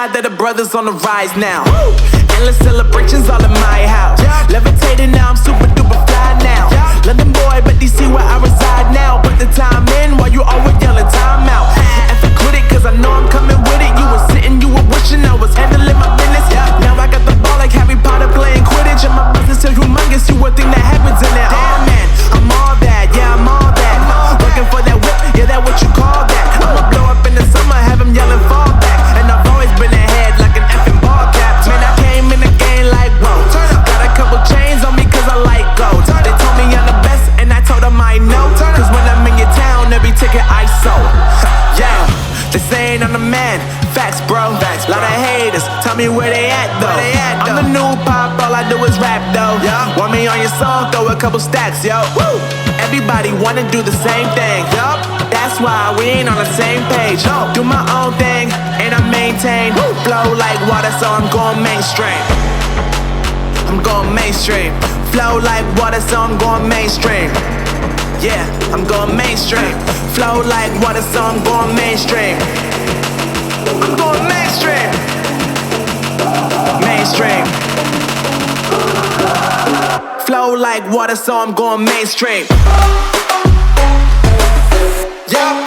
shot that the brothers on the rise now. Endless celebrations all in my house. Levitating now, I'm super duper fly now. London boy, but DC where I reside now. Put the time in while you always yelling time out. And for quit it, cause I know I'm coming with it. You were sitting, you were wishing I was handling my business. Now I got the ball like Harry Potter playing Quidditch. And my business is humongous, you would think that happens in there. Damn man, I'm all that, yeah I'm all that. Working for that whip, yeah that what you call that. I'ma blow up in the summer, have him yelling fall back. And I've always been ahead like an effing ball cap. Man, I came in the game like whoa. Got a couple chains on me cause I like gold. They told me I'm the best and I told them I know. Cause when I'm in your town, every ticket I sold. Yeah, they saying I'm the man. Facts bro, lot of haters, tell me where they at though. I'm the new pop, all I do is rap though. Want me on your song, throw a couple stacks, yo. Woo! Everybody wanna do the same thing, yup. That's why we ain't on the same page. Do my own thing, and I maintain. Flow like water, so I'm going mainstream. I'm going mainstream. Flow like water, so I'm going mainstream. Yeah, I'm going mainstream. Flow like water, so I'm going mainstream. I'm going mainstream. Mainstream. Flow like water, so I'm going mainstream. Yeah.